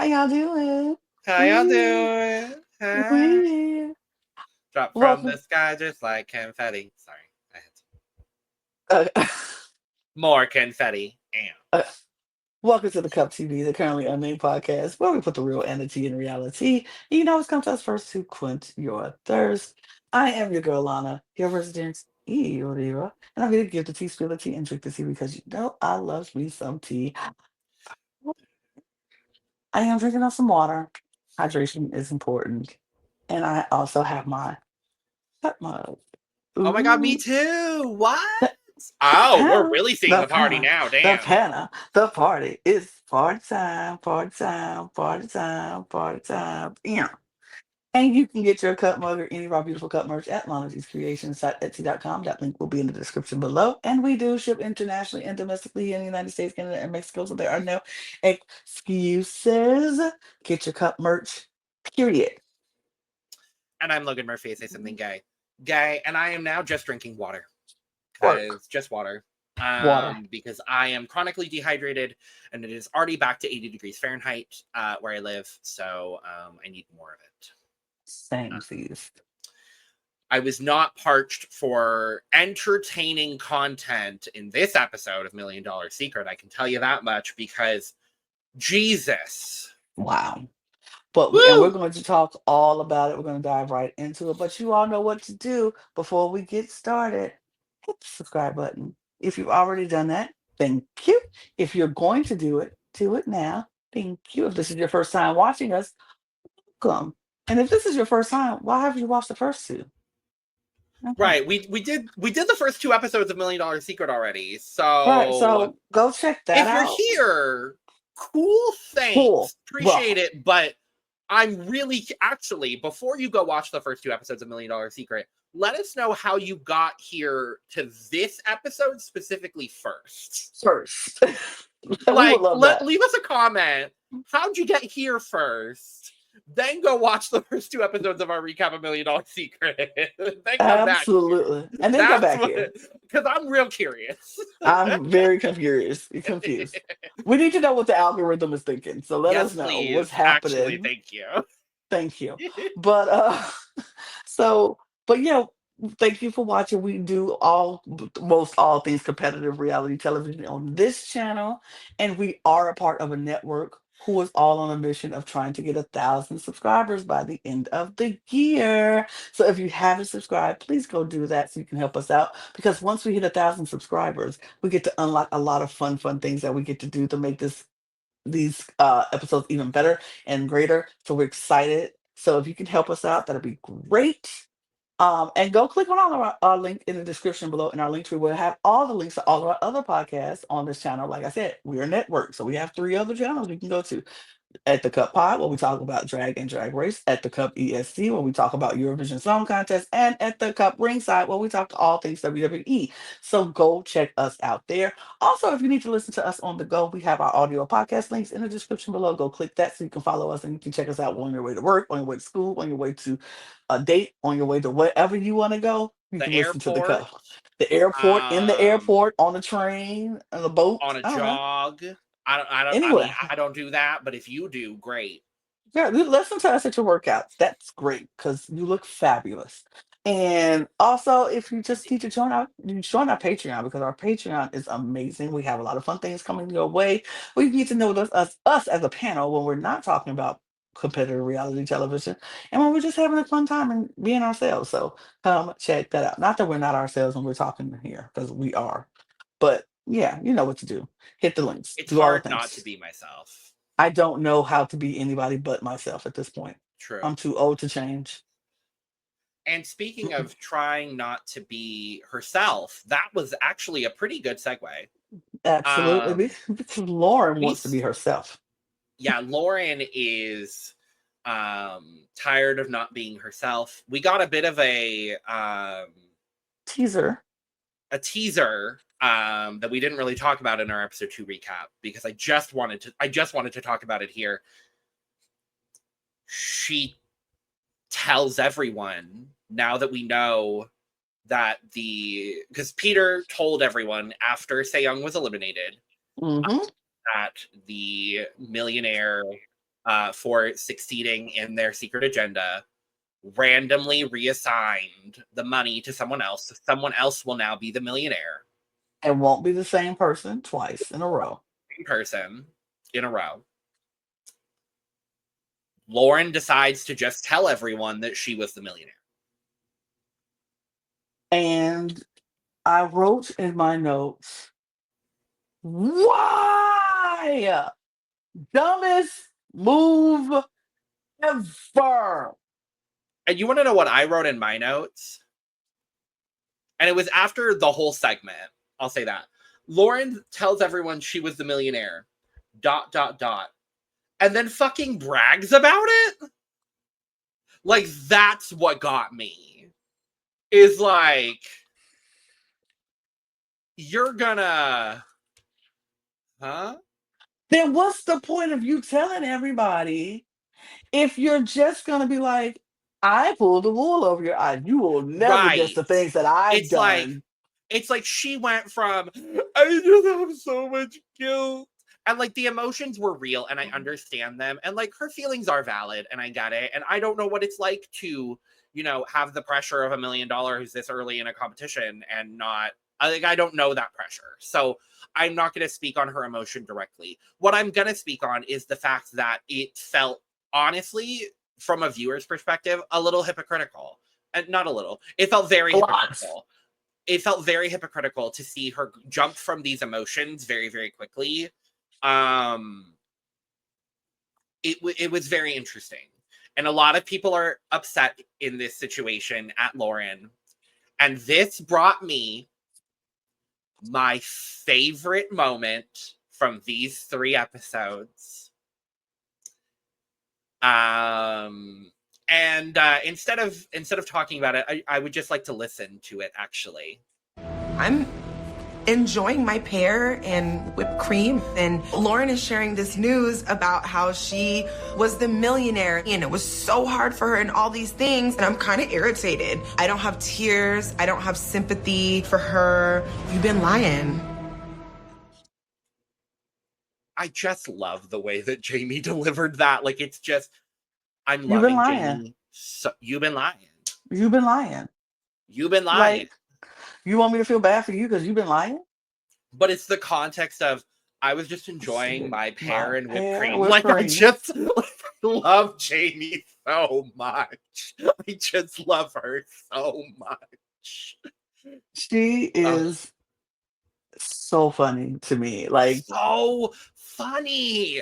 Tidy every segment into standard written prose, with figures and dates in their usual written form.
How y'all doing? How y'all doing? Huh? Wee. Drop from Welcome. the sky just like confetti. Sorry, I had to. Uh, More confetti. Damn. uh, welcome to the Cup TV, the Currently Unnamed Podcast, where we put the real energy in reality. You know, it's come to us first to quench your thirst. I am your girl, Lana, your resident Eora, and I'm here to give the tea, spill the tea, and drink the tea because you know I love me some tea. I am drinking on some water. Hydration is important. And I also have my cup mug. Oh my god, me Ooh. too. What? The Oh, we're panel, really seeing the the party panel, now. the Damn. panel, the party. It's party time, party time, party time, party time. Yeah. And you can get your cup mug or any of our beautiful cup merch at Lana's Creations at Etsy.com. That link will be in the description below. And we do ship internationally and domestically in the United States, Canada, and Mexico. So there are no excuses. Get your cup merch, period. And I'm Logan Murphy. I say something gay. Gay. And I am now just drinking water. Work, Because just water. water. Because I am chronically dehydrated and it is already back to 80 degrees Fahrenheit where I live. So I need more of it. Same seas. I was not parched for entertaining content in this episode of Million Dollar Secret. I can tell you that much because Jesus. Wow. And we're Woo! going to talk all about it. We're going to dive right into it. But you all know what to do before we get started. Hit the subscribe button. If you've already done that, thank you. If you're going to do it now. Thank you. If this is your first time watching us, welcome. And if this is your first time, why haven't you watched the first two? Okay. Right. We did the first two episodes of Million Dollar Secret already. All right. So So go check that if you're out. here, cool, Cool. thanks. Appreciate Welcome. it. But I'm really actually, before you go watch the first two episodes of Million Dollar Secret, let us know how you got here to this episode specifically first. First. We would Like, love that. leave us a comment. How'd you get here first? Then go watch the first two episodes of our recap of Million Dollar Secret. Then come back here. Absolutely. And then come That's back what, here. because I'm real curious. I'm very confused. We need to know what the algorithm is thinking. So let us Yes, know what's please. Actually, happening. thank you. Thank you. But so but yeah, thank you for watching. We do most all things competitive reality television on this channel, and we are a part of a network who is all on a mission of trying to get 1,000 subscribers by the end of the year. So if you haven't subscribed, please go do that so you can help us out. Because once we hit 1,000 subscribers, we get to unlock a lot of fun things that we get to do to make these episodes even better and greater. So we're excited. So if you can help us out, that'd be great. And go click on our link in the description below in our link tree. We'll have all the links to all of our other podcasts on this channel. Like I said, we're a network. So we have 3 other channels you can go to. At the Cup Pod, where we talk about drag and drag race. At the Cup ESC, where we talk about Eurovision Song Contest. And at the Cup Ringside, where we talk all things WWE. So go check us out there. Also, if you need to listen to us on the go, we have our audio podcast links in the description below. Go click that so you can follow us and you can check us out on your way to work, on your way to school, on your way to a date, on your way to wherever you want to go. You The can listen to the airport, Cup. The airport, in the um, airport, on the train, on the boat. on a I don't know. jog. I mean, Anywhere. I don't do that, but if you do, great. Yeah, listen to us at your workouts. That's great because you look fabulous. And also, if you just need to join our Patreon because our Patreon is amazing. We have a lot of fun things coming your way. We need to know us as a panel when we're not talking about competitive reality television and when we're just having a fun time and being ourselves. So come check that out. Not that we're not ourselves when we're talking here because we are, but yeah, you know what to do. Hit the links, It's do all the hard not to things. be myself. I don't know how to be anybody but myself at this point. True. I'm too old to change. And speaking of trying not to be herself, that was actually a pretty good segue. Absolutely. Um, Because Lauren we, wants to be herself. yeah, Lauren is tired of not being herself. We got a bit of Teaser. a teaser that we didn't really talk about in our episode 2 recap because I just wanted to talk about it here. She tells everyone now that we know that because Peter told everyone after Sejong was eliminated Mm-hmm. that the millionaire for succeeding in their secret agenda, randomly reassigned the money to someone else. So someone else will now be the millionaire. And won't be the same person twice in a row. Same person in a row. Lauren decides to just tell everyone that she was the millionaire. And I wrote in my notes, why? Dumbest move ever. And you want to know what I wrote in my notes? And it was after the whole segment. I'll say that. Lauren tells everyone she was the millionaire. ... And then fucking brags about it? Like, that's what got me. Is like, you're gonna... Huh? Then what's the point of you telling everybody if you're just going to be like, I pulled the wool over your eyes? You will never guess Right. the things that I've It's like, done. she went from, I just have so much guilt. And like the emotions were real and I understand them. And like her feelings are valid and I get it. And I don't know what it's like to, have the pressure of $1 million this early in a competition and not, I don't know that pressure. So I'm not going to speak on her emotion directly. What I'm going to speak on is the fact that it felt, honestly, from a viewer's perspective, a little hypocritical. And not a little. It felt very A lot. hypocritical. It felt very hypocritical to see her jump from these emotions very, very quickly. It was very interesting. And a lot of people are upset in this situation at Lauren. And this brought me my favorite moment from these 3 episodes. And instead of talking about it, I would just like to listen to it, actually. I'm enjoying my pear and whipped cream, and Lauren is sharing this news about how she was the millionaire and it was so hard for her and all these things, and I'm kind of irritated. I don't have tears, I don't have sympathy for her. You've been lying. I just love the way that Jamie delivered that. Like, it's just, I'm You've been loving lying. Jamie. So, you've been lying. You've been lying. You've been lying. Like, you want me to feel bad for you because you've been lying? But it's the context of, I was just enjoying my pear and whipped cream. I just love Jamie so much. I just love her so much. She is so funny to me. Like, so funny.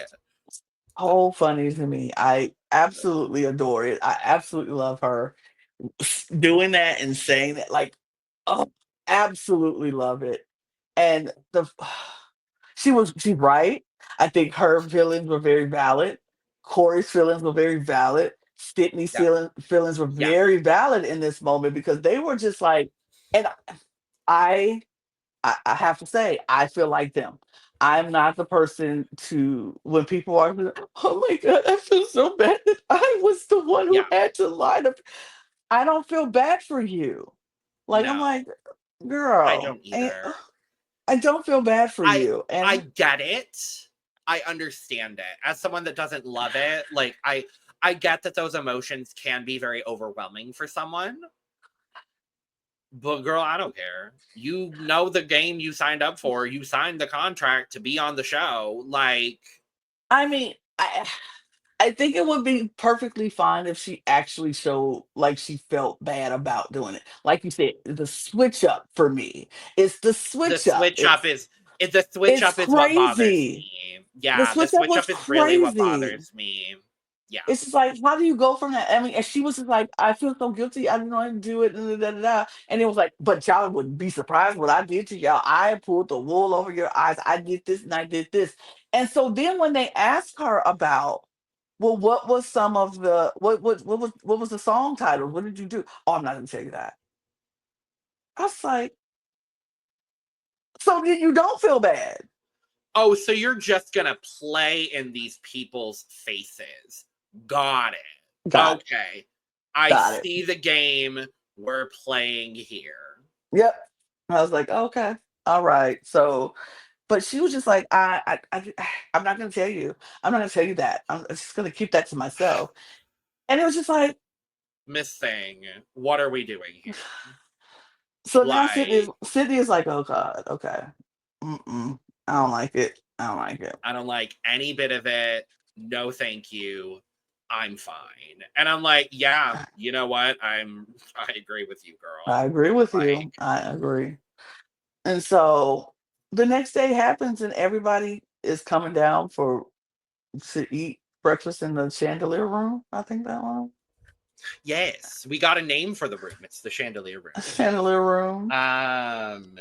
So funny to me. I absolutely adore it. I absolutely love her doing that and saying that. Like, oh, absolutely love it. And she's right. I think her feelings were very valid. Corey's feelings were very valid. Sydney's Yeah. feelings were Yeah. very valid in this moment because they were just like, and I I have to say, I feel like them. I'm not the person to when people are, oh my god, I feel so bad that I was the one who Yeah. had to lie to. I don't feel bad for you. Like I'm No, like, I girl, don't and either. I don't feel bad for you. I And get it. I understand it. As someone that doesn't love it, like I get that those emotions can be very overwhelming for someone. But girl, I don't care. You know the game you signed up for. You signed the contract to be on the show. Like, I mean, I think it would be perfectly fine if she actually showed like she felt bad about doing it. Like you said, the switch up for me. It's the the switch up. switch up is It's what bothers crazy. me. The Yeah, the switch up switch was up is really what crazy. bothers me. Yeah. It's just like, how do you go from that? I mean, and she was just like, I feel so guilty. I didn't know how to do it. Da, da, da, da. And it was like, but y'all would be surprised what I did to y'all. I pulled the wool over your eyes. I did this and I did this. And so then when they asked her about, well, what was some of the what was the song title? What did you do? Oh, I'm not gonna tell you that. I was like, so then you don't feel bad. Oh, so you're just gonna play in these people's faces. Got it. Got it. Okay. I Got it. see the game we're playing here. Yep. I was like, okay, all right. So But she was just like, I'm not going to tell you. I'm not going to tell you that. I'm just going to keep that to myself. And it was just like, Miss Thing, what are we doing here? so now Like, Sydney is like, oh God, okay. Mm-mm. I don't like it. I don't like it. I don't like any bit of it. No, thank you. I'm fine. And I'm like, yeah, you know what? I agree with you, I girl. agree with Like, you. I agree. And so the next day happens, and everybody is coming down to eat breakfast in the chandelier room. I think that one. yes, we got a name for the room. It's the chandelier room. Chandelier room. Um,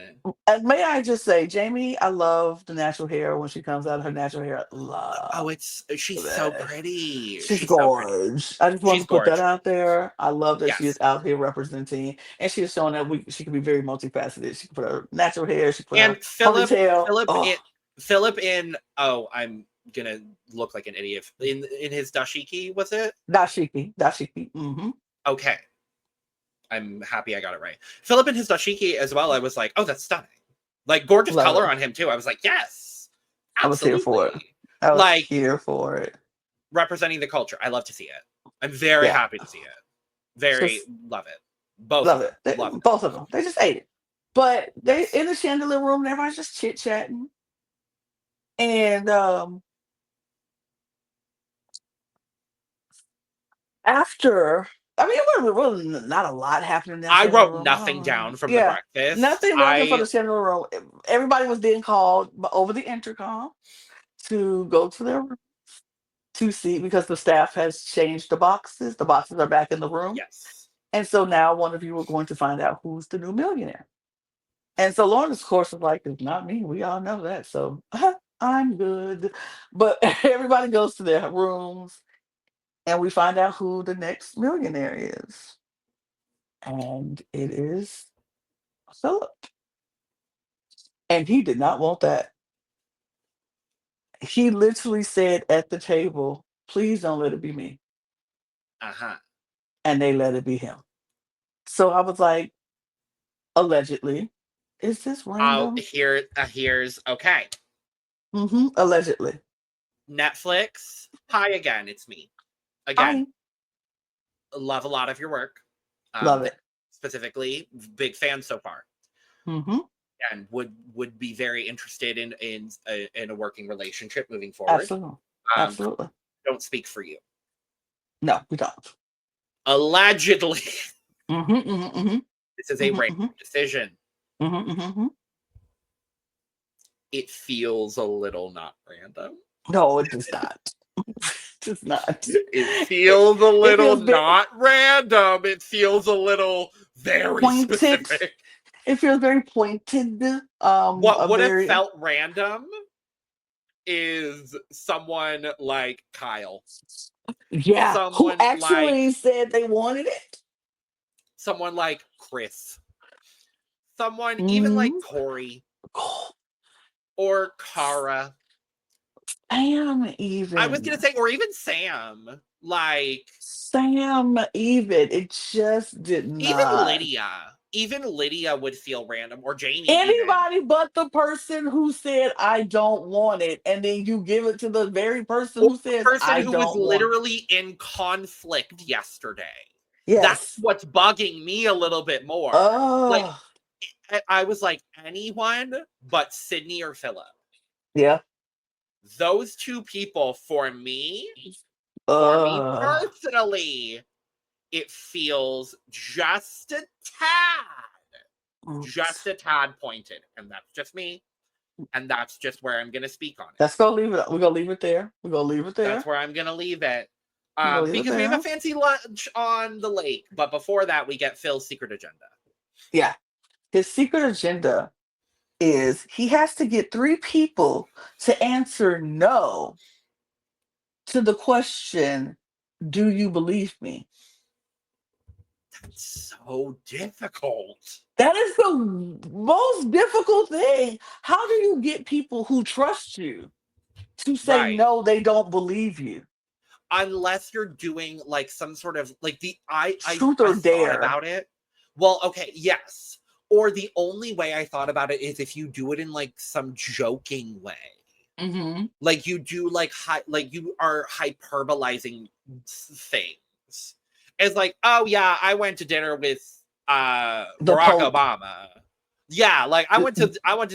And may I just say, Jamie, I love the natural hair when she comes out. Her natural hair, I love she's so that. pretty. She's She's so pretty. gorge. I just wanted She's to put that gorgeous. out there. I love that she is Yes. out here representing, and she is showing that she can be very multifaceted. She can put her natural hair, she can put her And ponytail. Oh, Philip in, oh, I'm gonna look like an idiot. In his dashiki, was it? dashiki. Mm-hmm. Okay. I'm happy I got it right. Philip in his dashiki as well, I was like, oh, that's stunning. Like, gorgeous Love color it. on him, too. I was like, yes, I was here for it. absolutely. I was Like, here for it. representing the culture. I love to see it. I'm very Yeah. happy to see it. Very Just love it. Both love of it. them. Love them. Both of them. They just ate it. But they Yes. in the chandelier room, and everybody's just chit chatting. And after, I mean, it wasn't not a lot happening in that I chandelier wrote room. I nothing don't know. down from the Yeah, breakfast. nothing working for the chandelier room. Everybody was being called over the intercom to go to their room to see, because the staff has changed the boxes. The boxes are back in the room. Yes. And so now one of you are going to find out who's the new millionaire. And so Lauren, of course, was like, it's not me. We all know that. So I'm good. But everybody goes to their rooms, and we find out who the next millionaire is. And it is Philip. And he did not want that. He literally said at the table, please don't let it be me. Uh-huh. And they let it be him. So I was like, allegedly, is this Oh, random? here's okay. Mm-hmm. Allegedly. Netflix. Hi again, it's me. Again, I love a lot of your work. love it. Specifically, big fan so far. Mm-hmm. And would be very interested in a working relationship moving forward. Absolutely. Um, Absolutely. don't speak for you. No, we don't. Allegedly, Mm-hmm, mm-hmm, mm-hmm, this is a mm-hmm, random decision. mm-hmm, mm-hmm. It feels a little not random. No, it does not. Just not. It feels a It little feels very not random. It feels a little very pointed. specific. It feels very pointed. What A would have very felt random is someone like Kyle. yeah. Who Someone like actually said they wanted it? Chris. Someone even like Mm-hmm. Corey or Kara. Sam I was gonna even. say, or even Sam. Like Sam even. It just did even not. Lydia. Even Lydia would feel random, or Jamie even. Anybody but the person who said I don't want it, and then you give it to the very person Or who the says person I who was don't want it. literally in conflict yesterday. That's Yes. what's bugging me a little bit more. Like, Oh, I was like, anyone but Sydney or Philip. yeah. Those two people, for me Uh, personally, it feels just a tad pointed. And that's just me. And that's just where I'm going to speak on it. let's go leave it. We're gonna leave it there. We're gonna leave it there. That's where I'm going to leave it. We're gonna leave it Because we have a there. fancy lunch on the lake. But before that, we get Phil's secret agenda. Yeah. His secret agenda is he has to get 3 people to answer no to the question, do you believe me? That's so difficult. That is the most difficult thing. How do you get people who trust you to say Right. no, they don't believe you? Unless you're doing like some sort of like I Truth or thought dare. about it. Well, okay, yes. Or the only way I thought about it is if you do it in like some joking way. Mm-hmm. Like you do like you are hyperbolizing things. It's like, oh yeah, I went to dinner with The Barack Pope. Obama. Yeah, like I went to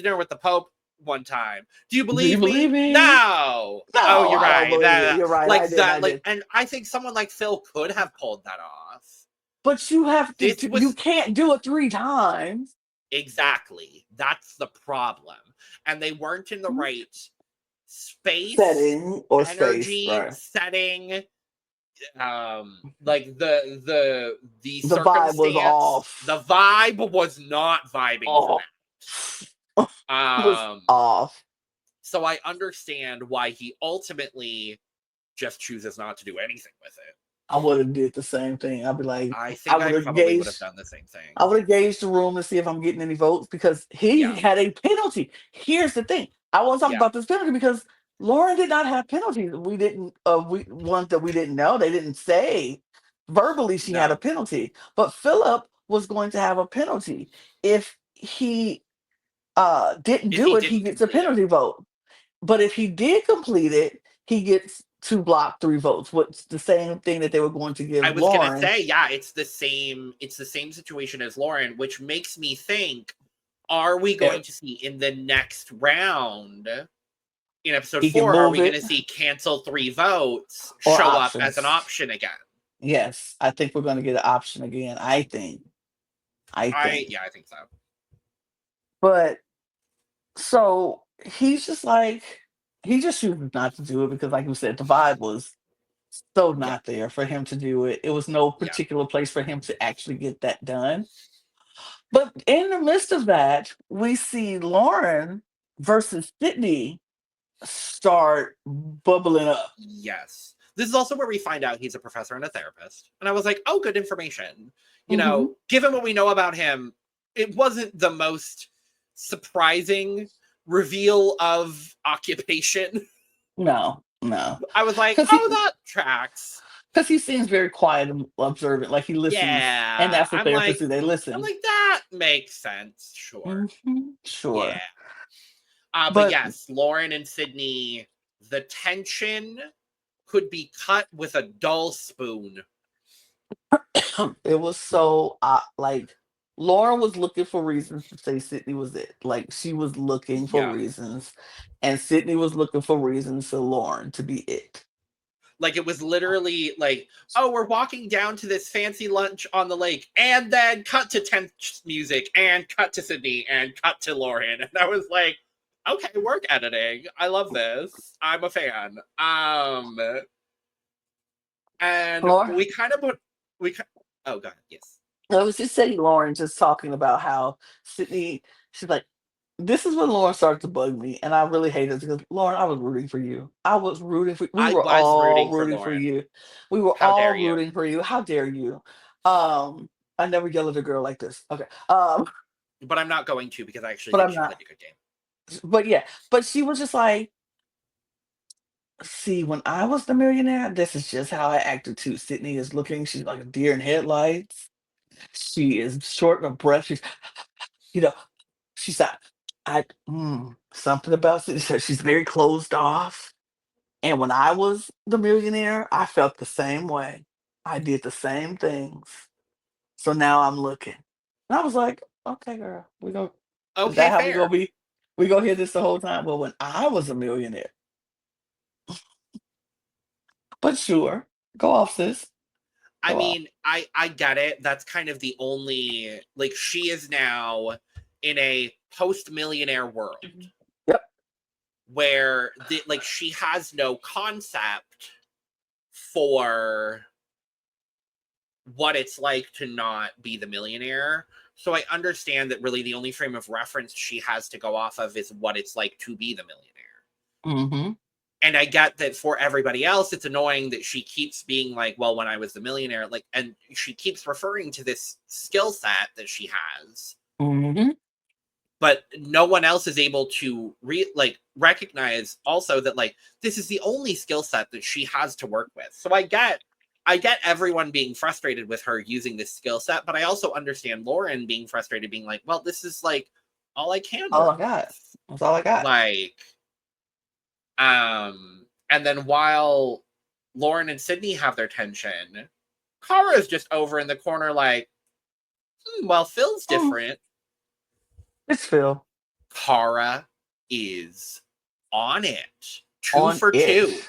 dinner with the Pope one time. Do you Do you believe believe me? me? No. Oh, No, you're I don't right. believe you. You're right. I Like did. I that, did. and I think someone like Phil could have pulled that off. But you have to This do, you was can't do it 3 times. exactly, that's the problem. And they weren't in the right space, Setting or space, energy, right? setting, like the The vibe was circumstance, off. the vibe was not vibing for Oh, that. was off. So I understand why he ultimately just chooses not to do anything with it. I would have did the same thing. I'd be like, I I think would I have probably would have gauged, done the same thing. I would have gauged the room to see if I'm getting any votes because he Yeah, had a penalty. Here's the thing: I want to talk yeah, about this penalty because Lauren did not have penalties. We didn't. We ones that we didn't know. They didn't say verbally she had a no. penalty, but Philip was going to have a penalty if he didn't If do he it. He didn't gets a complete it. penalty vote. But if he did complete it, he gets 2 block 3 votes. What's the same thing that they were going to I give was gonna Lauren? say, yeah, it's the same situation as Lauren, which makes me think, are we Yeah, going to see in the next round in episode he can 4, are move we it gonna see cancel 3 votes or show up as an options. option again? Yes, I think we're going to get an option again. I think. I think. I think so. But so he's just like he just chooses not to do it because, like you said, the vibe was so Yeah, not there for him to do it. It was no yeah. particular place for him to actually get that done. But in the midst of that, we see Lauren versus Sydney start bubbling up. Yes. This is also where we find out he's a professor and a therapist. And I was like, oh, good information. You Hmm. know, given what we know about him, it wasn't the most surprising reveal of occupation. No, no, I was like, because oh, that tracks. he seems very quiet and observant, like he listens, and Yeah. that's what therapists do. They listen. That makes sense. Sure. Yeah. Sure, But but yes, Lauren and Sydney, the tension could be cut with a dull spoon. it was so like Lauren was looking for reasons to say Sydney was it. Like she was looking for Yeah. reasons, and Sydney was looking for reasons for Lauren to be it. Like it was literally like, oh, we're walking down to this fancy lunch on the lake, and then cut to tense music, and cut to Sydney, and cut to Lauren. And I was like, okay, work editing. I love this. I'm a fan. And Lauren, we kind of put we. Oh god, yes. I was just saying, Lauren, just talking about how Sydney. She's like, this is when Lauren started to bug me, and I really hate it because Lauren, I was rooting for you. I was rooting for. We I were was all rooting for rooting for Lauren. you. We were How dare all you? rooting for you. How dare you? I never yell at a girl like this. Okay. But I'm not going to because I actually But think I'm she not. played a good game. But yeah, but she was just like, see, when I was the millionaire, this is just how I acted too. Sydney is looking. She's like a deer in headlights. She is short of breath. She's, you know, she's like, something about Sydney. She's very closed off. And when I was the millionaire, I felt the same way. I did the same things. So now I'm looking. And I was like, okay, girl, is Okay, that how we fair. gonna be? We gonna hear this the whole time? Well, when I was a millionaire, but sure, go off, sis. I Go off. mean, I get it. That's kind of the only, like, she is now in a post-millionaire world Yep. where like she has no concept for what it's like to not be the millionaire. So I understand that really the only frame of reference she has to go off of is what it's like to be the millionaire. Mm-hmm. And I get that for everybody else, it's annoying that she keeps being like, well, when I was the millionaire, like, and she keeps referring to this skill set that she has, Mm-hmm. but no one else is able to recognize also that like this is the only skill set that she has to work with. So I get I get everyone being frustrated with her using this skill set, but I also understand Lauren being frustrated, being like, well, this is like all I can All work I got. with. That's all I got. Like, and then while Lauren and Sydney have their tension, Kara's just over in the corner, like, well, Phil's Mm, different. it's Phil Kara is on it. Two on for it. two.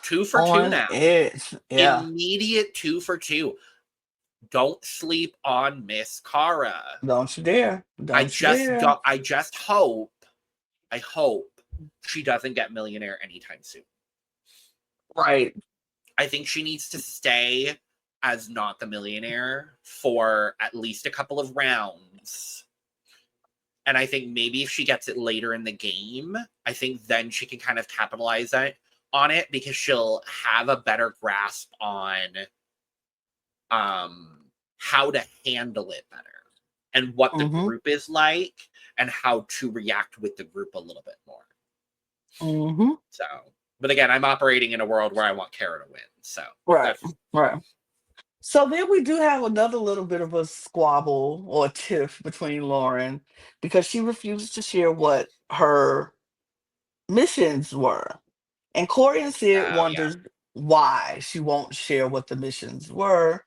2 for 2 On now. it. Yeah. Immediate 2 for 2. Don't sleep on Miss Kara. Don't you dare. Don't you dare. I just hope, I hope she doesn't get millionaire anytime soon. Right. I think she needs to stay as not the millionaire for at least a couple of rounds. And I think maybe if she gets it later in the game, I think then she can kind of capitalize on it, because she'll have a better grasp on how to handle it better and what the Mm-hmm. group is like and how to react with the group a little bit more. Mm-hmm. So, but again, I'm operating in a world where I want Kara to win. So Right. that's Right. So then we do have another little bit of a squabble or a tiff between Lauren because she refused to share what her missions were. And Corey and Sid oh yeah, wonders why she won't share what the missions were.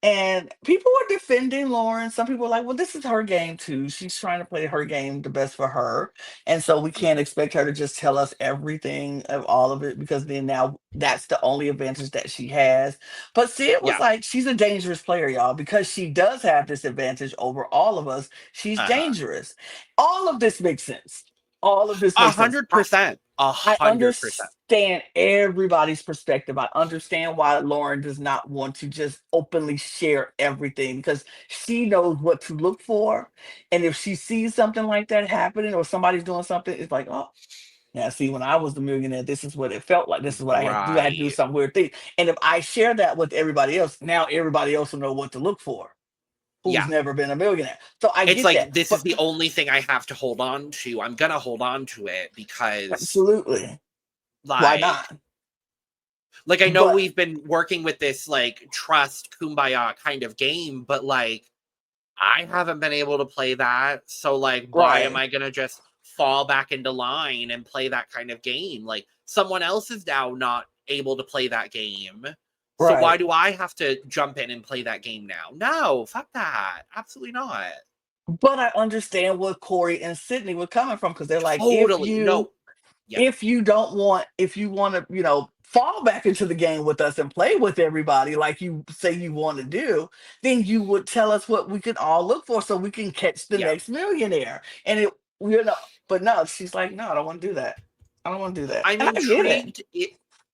And people were defending Lauren. Some people were like, well, this is her game too. She's trying to play her game the best for her. And so we can't expect her to just tell us everything of all of it, because then now that's the only advantage that she has. But Sid was yeah, like, she's a dangerous player, y'all, because she does have this advantage over all of us. She's uh-huh. dangerous. All of this makes sense. All of this a makes sense. hundred percent, a I 100%. understand everybody's perspective. I understand why Lauren does not want to just openly share everything, because she knows what to look for. And if she sees something like that happening or somebody's doing something, it's like, oh, yeah, see, when I was the millionaire, this is what it felt like. This is what I had to do. I had to do Right. some weird thing. And if I share that with everybody else, now everybody else will know what to look for Yeah. who's never been a millionaire. So I It's get that. like, this is But the only thing I have to hold on to. I'm going to hold on to it because, absolutely. Why like, not? I know But we've been working with this, like, trust kumbaya kind of game, but, like, I haven't been able to play that. So, like, why am right. I going to just fall back into line and play that kind of game? Like, someone else is now not able to play that game. So why Right. do I have to jump in and play that game now? No, fuck that. Absolutely not. But I understand where Corey and Sydney were coming from, because they're like, Totally. No. Yeah. if you don't want, if you want to, fall back into the game with us and play with everybody like you say you want to do, then you would tell us what we can all look for so we can catch the Yeah. next millionaire. And it, you know, but no, she's like, no, I don't want to do that. I don't want to do that. I'm And I get it. intrigued.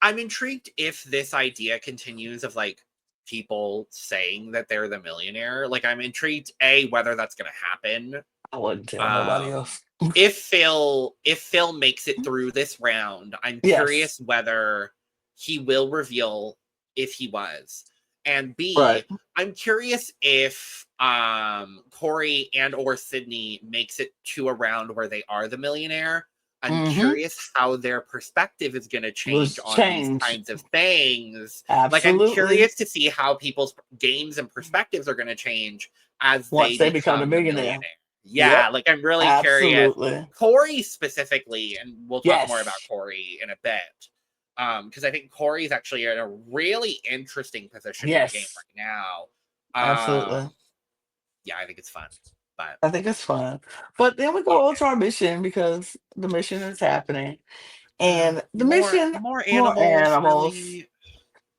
I'm intrigued if this idea continues of, like, people saying that they're the millionaire. Like, I'm intrigued, A, whether that's going to happen. I wouldn't tell nobody Um, else. if Phil makes it through this round, I'm Yes. curious whether he will reveal if he was. And Right. B, I'm curious if Corey and or Sydney makes it to a round where they are the millionaire. I'm Mm-hmm. curious how their perspective is going to change Was on these change. kinds of things. Like, I'm Absolutely. curious to see how people's games and perspectives are going to change as Once they they become a become the millionaire. millionaire. Yeah, Yep. like, I'm really curious. Absolutely. Corey specifically, and we'll talk more about Yes. Corey in a bit. Because I think Corey's actually in a really interesting position in the game Yes. right now. Absolutely. Yeah, I think it's fun. But I think it's fun. But then we go on to our mission because the mission is happening. And the mission, more more animals, animals. really.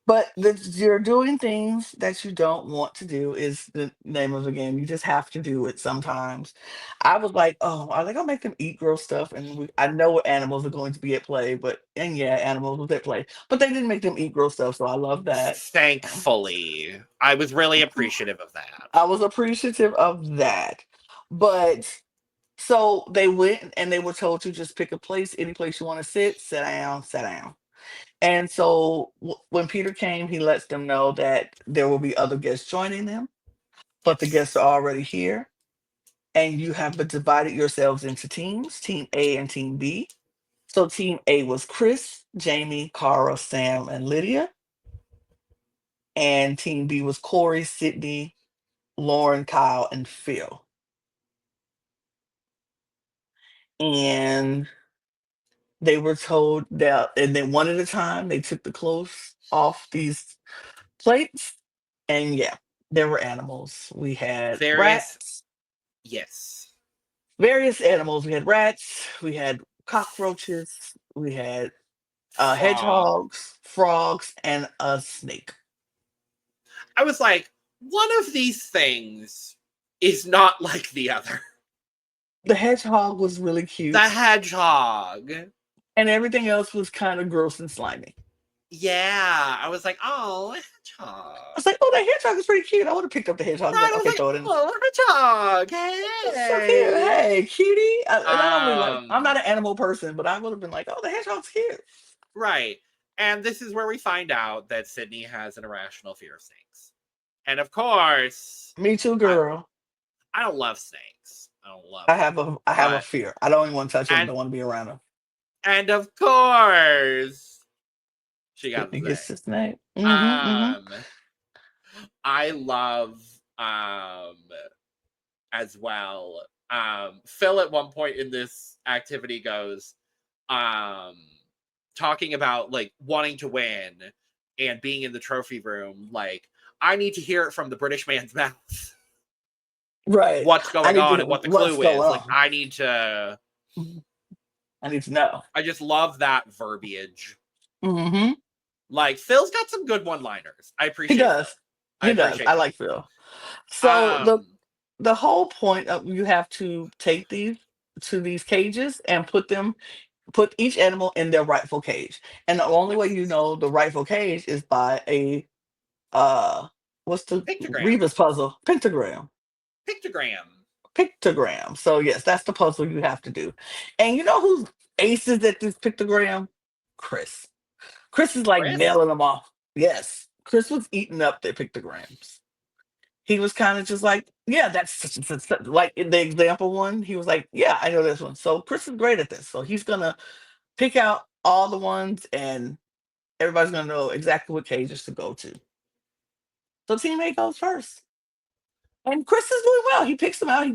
But you're doing things that you don't want to do is the name of the game. You just have to do it sometimes. I was like, oh, are they gonna make them eat gross stuff? And I know what animals are going to be at play, and yeah, animals was at play. But they didn't make them eat gross stuff, so I love that. Thankfully, I was really appreciative of that. I was appreciative of that. But so they went and they were told to just pick a place, any place you want to sit down, sit down. And so when Peter came, he lets them know that there will be other guests joining them, but the guests Yes. are already here. And you have been divided yourselves into teams, Team A and Team B. So Team A was Chris, Jamie, Cara, Sam, and Lydia. and Team B was Corey, Sydney, Lauren, Kyle, and Phil. And they were told that, and then one at a time, they took the clothes off these plates. And yeah, there were animals. We had Various, rats, yes. various animals. We had rats, we had cockroaches, we had Frog. hedgehogs, frogs, and a snake. I was like, one of these things is not like the other. The hedgehog was really The cute, hedgehog. and everything else was kind of gross and slimy. Yeah. I was like, oh, I hedgehog. was like, "Oh, that hedgehog is pretty cute." I would have picked up the hedgehog and been Right. like, I was "Okay, like, throw it in." oh, hedgehog. It's so cute. Hey. Hey, cutie. And I don't really like. I'm Um, not an animal person, but I would have been like, "Oh, the hedgehog's cute." right. And this is where we find out that Sydney has an irrational fear of snakes. And of course, Me too, I, girl. I don't love snakes. I don't love I them. have a But fear. I don't even want to touch them. and Don't want to be around them. and of course, she got the Sydney gets snake. the snake. Mm-hmm. Mm-hmm. Um, I love as well. Phil at one point in this activity goes, um, talking about like wanting to win and being in the trophy room. Like, I need to hear it from the British man's mouth. Right. What's I going need to on know and what the what's clue going is. Like, on. I need to. I need to know. I just love that verbiage. Mm-hmm. Like, Phil's got some good one-liners. I He appreciate Phil. does. I He does. appreciate I Phil. like Phil. So Um, the whole point of you have to take these to these cages and put each animal in their rightful cage. And the only way you know the rightful cage is by a uh what's the pictogram. Rebus puzzle? Pentagram. Pictogram. Pictogram. So yes, that's the puzzle you have to do. And you know who's aces at this pictogram? Chris. Chris is like Chris? nailing them off. Yes. Chris was eating up their pictograms. He was kind of just like, yeah, that's like in the example one. He was like, yeah, I know this one. So Chris is great at this. So he's gonna pick out all the ones, and everybody's gonna know exactly what cages to go to. So teammate goes first, and Chris is doing well. He picks them out.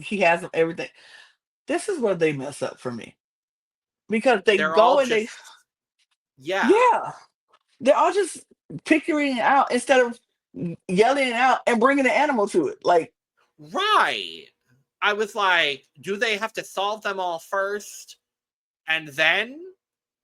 He has them everything. This is where they mess up for me because they They're all go and they, just, yeah. yeah, they're all just picturing it out instead of yelling it out and bringing the animal to it. Like, Right. I was like, do they have to solve them all first and then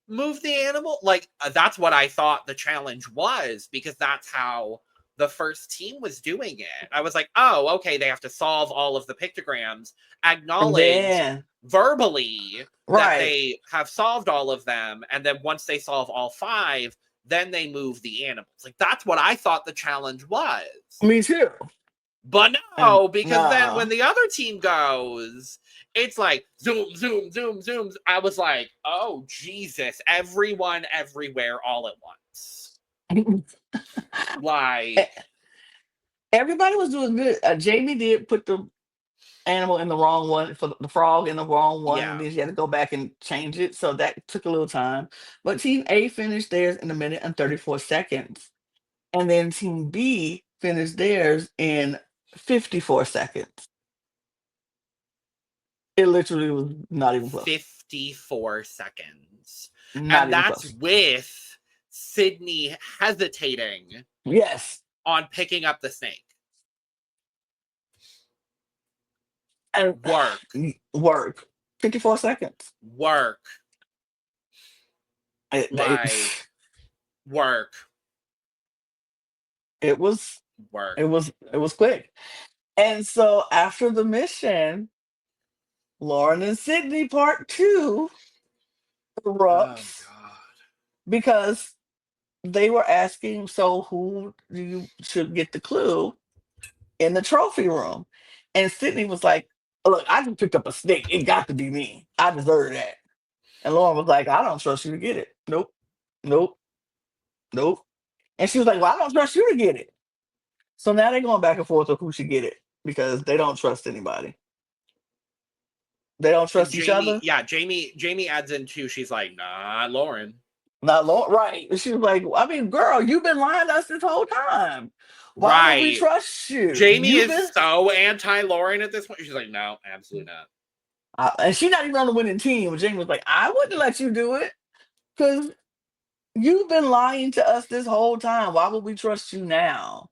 move the animal? Like, that's what I thought the challenge was, because that's how the first team was doing it. I was like, oh, okay, they have to solve all of the pictograms, and acknowledge then verbally that right, they have solved all of them, and then once they solve all 5, then they move the animals. Like, that's what I thought the challenge was. me too. But And no, because then when the other team goes, it's like zoom, zoom, zoom, zoom. I was like, oh, Jesus, everyone, everywhere, all at once. Like, everybody was doing good. Jamie did put the animal in the wrong one for the frog in the wrong one, and yeah, then she had to go back and change it. So that took a little time. But Team A finished theirs in a minute and 34 seconds. And then Team B finished theirs in 54 seconds. It literally was not even close. 54 seconds. Not And even that's close. with Sydney hesitating Yes. on picking up the snake. And Work. work. 54 seconds. Work. They, Like, work. it was Work. it was quick. And so after the mission, Lauren and Sydney part 2 Oh, erupts God. because they were asking, so who do you should get the clue in the trophy room? And Sydney was like, look, I just picked up a snake. It got to be me. I deserve that. And Lauren was like, I don't trust you to get it. Nope. Nope. Nope. And she was like, well, I don't trust you to get it. So now they're going back and forth of who should get it because they don't trust anybody. They don't And trust each other. Jamie adds in too. She's like, nah, Lauren. Not Lauren, right? She was like, I mean, girl, you've been lying to us this whole time. Why would we Right. trust you? Jamie You've is been, so anti-Lauren at this point. She's like, no, absolutely not. and she's not even on the winning team. Jamie was like, I wouldn't let you do it because you've been lying to us this whole time. Why would we trust you now?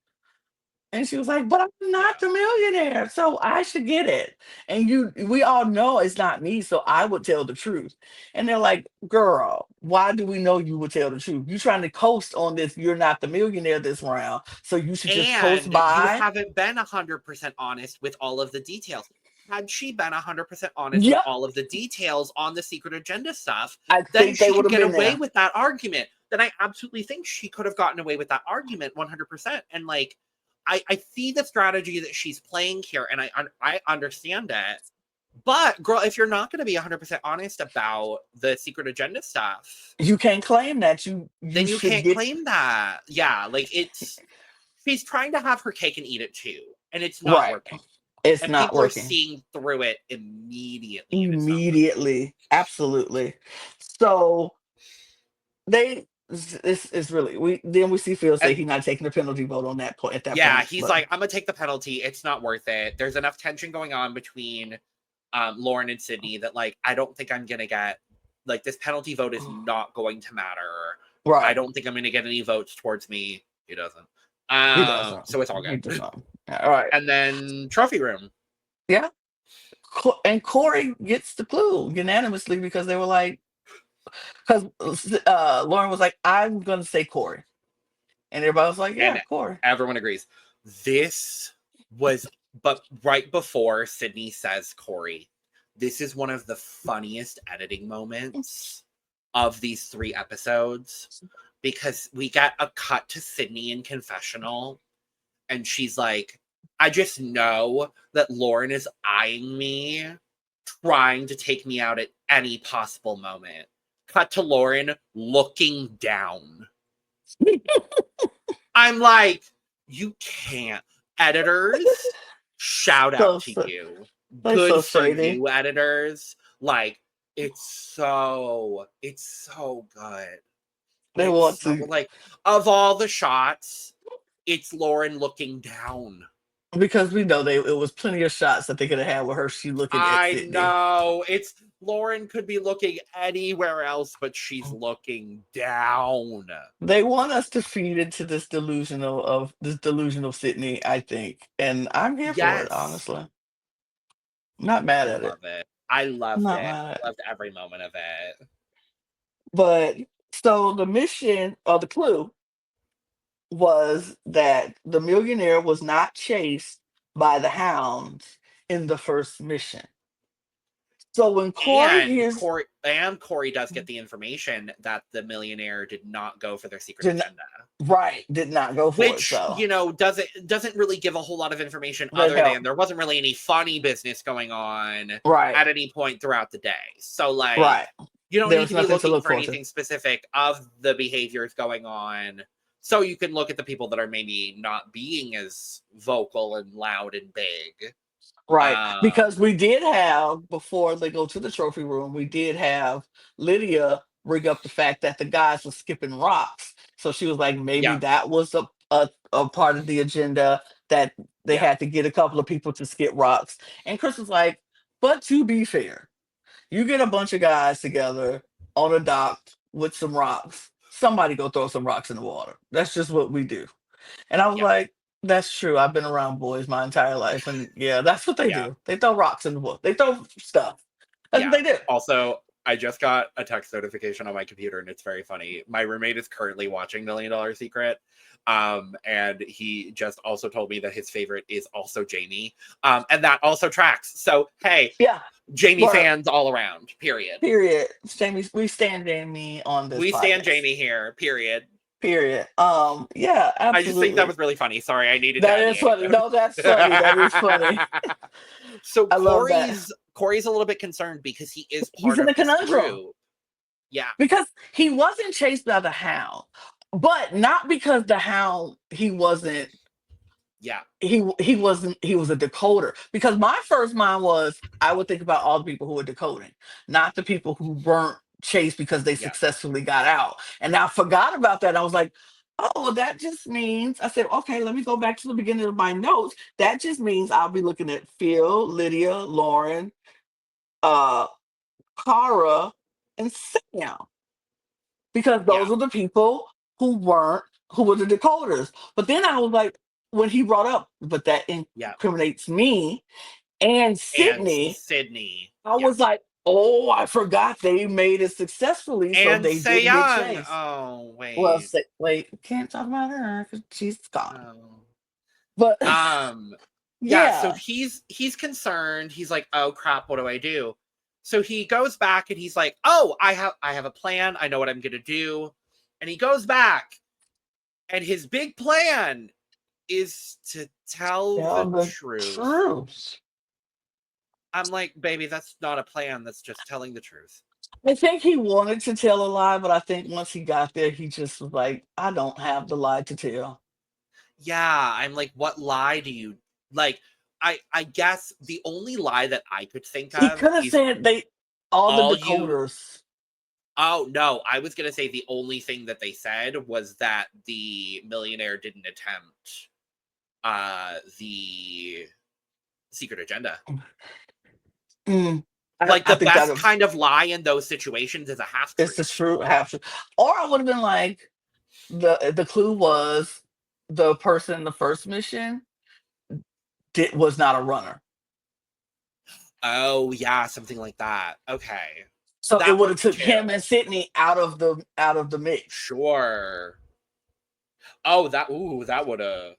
And she was like, "But I'm not Yeah. the millionaire, so I should get it." And we all know it's not me, so I would tell the truth. And they're like, "Girl, why do we know you would tell the truth? You trying to coast on this? You're not the millionaire this round, so you should just coast And you by." haven't been 100% honest with all of the details. Had she been 100% honest with Yep, all of the details on the secret agenda stuff, I then think they she would could have get been away there. with that argument. Then I absolutely think she could have gotten away with that argument 100%. And like, I see the strategy that she's playing here, and I understand it. But girl, if you're not going to be 100% honest about the secret agenda stuff, You can't claim that you then you should can't get claim that. Yeah, like she's trying to have her cake and eat it too, and it's not right. working. It's And not people are working seeing through it immediately, and it's not working. immediately. Absolutely. So this is really we see Phil say And he's not taking the penalty vote on that point at that yeah, point. he's But like, I'm gonna take the penalty. It's not worth it. There's enough tension going on between Lauren and Sydney that like I don't think I'm gonna get like this penalty vote is not going to matter. I right, don't think I'm gonna get any votes towards me. He doesn't. he doesn't. So it's all He does good. not. All right. And then trophy room. Yeah. And Corey gets the clue unanimously because they were like, because Lauren was like, I'm gonna say Corey, and everybody was like, yeah, And Corey. everyone agrees. This was, but right before Sydney says Corey, this is one of the funniest editing moments of these 3 episodes because we get a cut to Sydney in confessional, and she's like, I just know that Lauren is eyeing me, trying to take me out at any possible moment. Cut to Lauren looking down. I'm like, you can't. Editors, shout out So, to so you. they Good so for shady. you, editors. Like, it's so good. They It's want so to like of all the shots, it's Lauren looking down. because we know it was plenty of shots that they could have had with her. She looking at I Sydney. know. It's Lauren could be looking anywhere else, but she's looking down. They want us to feed into this delusional Sydney, I think, and I'm here for it. Yes. Honestly, not I mad at it. love it. I loved Not it. mad at I it. loved every moment of it. But so the mission or the clue was that the millionaire was not chased by the hounds in the first mission. So when Corey And hears Corey does get the information that the millionaire did not go for their secret did not, agenda. right, did not go for it. Which, So doesn't really give a whole lot of information that other than helped. there wasn't really any funny business going on Right, at any point throughout the day. So like right. you don't There need was to be nothing to looking look for forward to. anything specific of the behaviors going on. So you can look at the people that are maybe not being as vocal and loud and big. Right. Um, Because we did have, before they go to the trophy room, we did have Lydia bring up the fact that the guys were skipping rocks. So she was like, maybe yeah, that was a part of the agenda that they yeah, had to get a couple of people to skip rocks. And Chris was like, but to be fair, you get a bunch of guys together on a dock with some rocks. Somebody go throw some rocks in the water. That's just what we do. And I was yeah, like, that's true. I've been around boys my entire life. And yeah, that's what they yeah. do. They throw rocks in the water. They throw stuff. That's what Yeah. they do. Also, I just got a text notification on my computer and it's very funny. My roommate is currently watching Million Dollar Secret. And he just also told me that his favorite is also Jamie. And that also tracks. So hey, Yeah. Jamie Word. fans all around. Period. Period. Jamie, we stand Jamie on this We stand podcast. Jamie here. Period. Period. Yeah, I just think that absolutely. was really funny. Sorry, I needed to That add is the funny. No, that's funny. That is funny. So I love that. Corey's a little bit concerned because he is He's part in of a this conundrum crew. Yeah. because he wasn't chased by the hound, but not because the hound he wasn't Yeah. he was a decoder, because my first mind was I would think about all the people who were decoding, not the people who weren't chase because they Yeah. successfully got out. And I forgot about that. I was like, oh, well, that just means, I said, okay, let me go back to the beginning of my notes. That just means I'll be looking at Phil, Lydia, Lauren, uh, Cara, and Sam, because Yeah. those are the people who were the decoders. But then I was like, when he brought up, but that Yeah. incriminates me and And Sydney, Sydney. I Yeah. was like, oh, I forgot they made it successfully, so And they didn't get Young. chased. Oh, Well, wait. wait, can't talk about her because she's gone. Oh. But Yeah, so yeah, he's concerned. He's like, "Oh crap, what do I do?" So he goes back and he's like, "Oh, I have a plan. I know what I'm going to do." And he goes back and his big plan is to tell tell the the truth. truth. I'm like, "Baby, that's not a plan. That's just telling the truth." I think he wanted to tell a lie, but I think once he got there, he just was like, I don't have the lie to tell. Yeah, I'm like, "What lie do you like?" I guess the only lie that I could think He of could have is said all the all you decoders. Oh, no, I was gonna say the only thing that they said was that the millionaire didn't attempt, the secret agenda. Mm, Like, I the think that best kind of lie in those situations is a it's the half-truth. true half truth. Or I would have been like, the clue was the person in the first mission was not a runner. Oh, yeah, something like that. Okay. So it That would have works took too. him and Sydney out of the mix. Sure. Oh, that would've